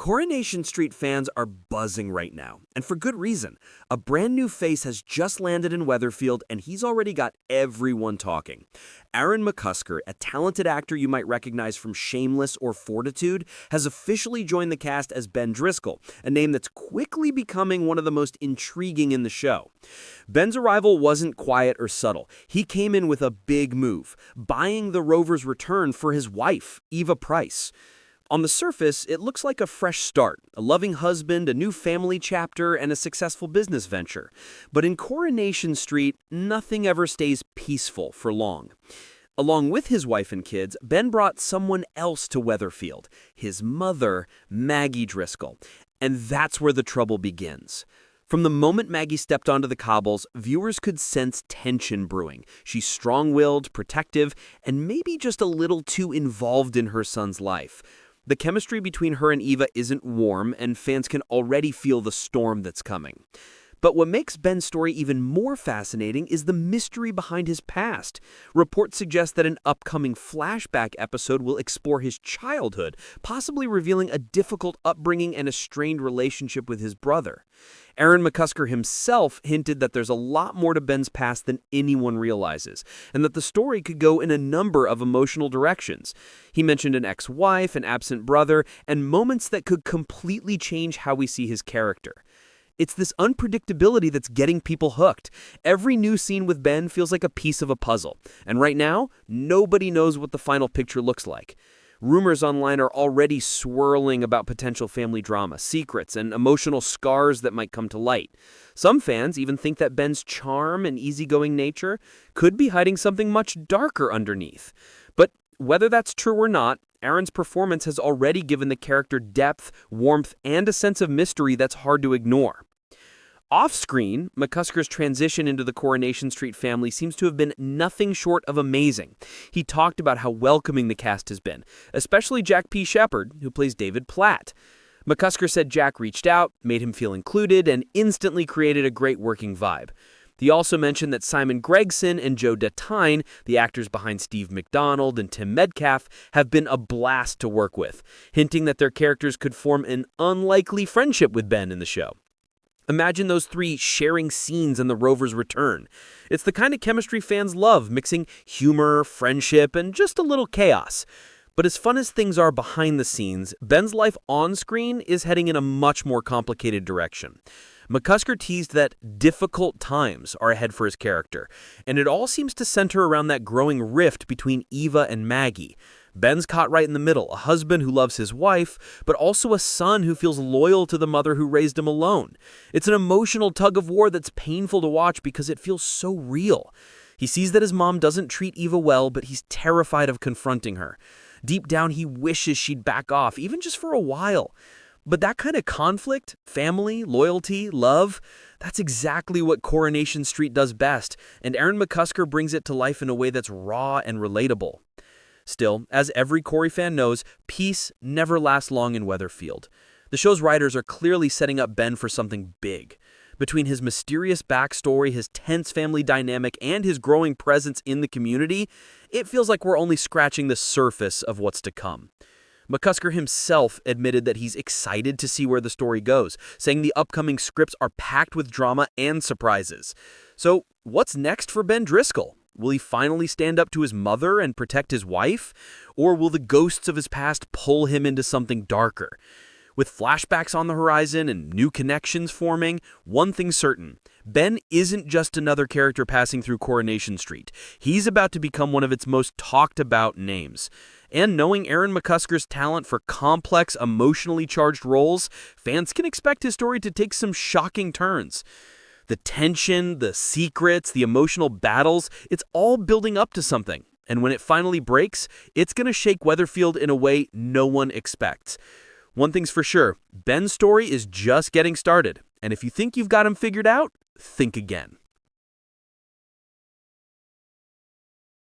Coronation Street fans are buzzing right now, and for good reason. A brand new face has just landed in Weatherfield, and he's already got everyone talking. Aaron McCusker, a talented actor you might recognize from Shameless or Fortitude, has officially joined the cast as Ben Driscoll, a name that's quickly becoming one of the most intriguing in the show. Ben's arrival wasn't quiet or subtle. He came in with a big move, buying the Rovers Return for his wife, Eva Price. On the surface, it looks like a fresh start, a loving husband, a new family chapter, and a successful business venture. But in Coronation Street, nothing ever stays peaceful for long. Along with his wife and kids, Ben brought someone else to Weatherfield, his mother, Maggie Driscoll. And that's where the trouble begins. From the moment Maggie stepped onto the cobbles, viewers could sense tension brewing. She's strong-willed, protective, and maybe just a little too involved in her son's life. The chemistry between her and Eva isn't warm, and fans can already feel the storm that's coming. But what makes Ben's story even more fascinating is the mystery behind his past. Reports suggest that an upcoming flashback episode will explore his childhood, possibly revealing a difficult upbringing and a strained relationship with his brother. Aaron McCusker himself hinted that there's a lot more to Ben's past than anyone realizes, and that the story could go in a number of emotional directions. He mentioned an ex-wife, an absent brother, and moments that could completely change how we see his character. It's this unpredictability that's getting people hooked. Every new scene with Ben feels like a piece of a puzzle, and right now, nobody knows what the final picture looks like. Rumors online are already swirling about potential family drama, secrets, and emotional scars that might come to light. Some fans even think that Ben's charm and easygoing nature could be hiding something much darker underneath. But whether that's true or not, Aaron's performance has already given the character depth, warmth, and a sense of mystery that's hard to ignore. Off-screen, McCusker's transition into the Coronation Street family seems to have been nothing short of amazing. He talked about how welcoming the cast has been, especially Jack P. Shepard, who plays David Platt. McCusker said Jack reached out, made him feel included, and instantly created a great working vibe. He also mentioned that Simon Gregson and Joe Datine, the actors behind Steve McDonald and Tim Metcalf, have been a blast to work with, hinting that their characters could form an unlikely friendship with Ben in the show. Imagine those three sharing scenes in the Rovers Return. It's the kind of chemistry fans love, mixing humor, friendship, and just a little chaos. But as fun as things are behind the scenes, Ben's life on screen is heading in a much more complicated direction. McCusker teased that difficult times are ahead for his character, and it all seems to center around that growing rift between Eva and Maggie. Ben's caught right in the middle, a husband who loves his wife, but also a son who feels loyal to the mother who raised him alone. It's an emotional tug-of-war that's painful to watch because it feels so real. He sees that his mom doesn't treat Eva well, but he's terrified of confronting her. Deep down, he wishes she'd back off, even just for a while. But that kind of conflict, family, loyalty, love, that's exactly what Coronation Street does best, and Aaron McCusker brings it to life in a way that's raw and relatable. Still, as every Corrie fan knows, peace never lasts long in Weatherfield. The show's writers are clearly setting up Ben for something big. Between his mysterious backstory, his tense family dynamic, and his growing presence in the community, it feels like we're only scratching the surface of what's to come. McCusker himself admitted that he's excited to see where the story goes, saying the upcoming scripts are packed with drama and surprises. So, what's next for Ben Driscoll? Will he finally stand up to his mother and protect his wife? Or will the ghosts of his past pull him into something darker? With flashbacks on the horizon and new connections forming, one thing's certain. Ben isn't just another character passing through Coronation Street. He's about to become one of its most talked about names. And knowing Aaron McCusker's talent for complex, emotionally charged roles, fans can expect his story to take some shocking turns. The tension, the secrets, the emotional battles, it's all building up to something. And when it finally breaks, it's going to shake Weatherfield in a way no one expects. One thing's for sure, Ben's story is just getting started. And if you think you've got him figured out, think again.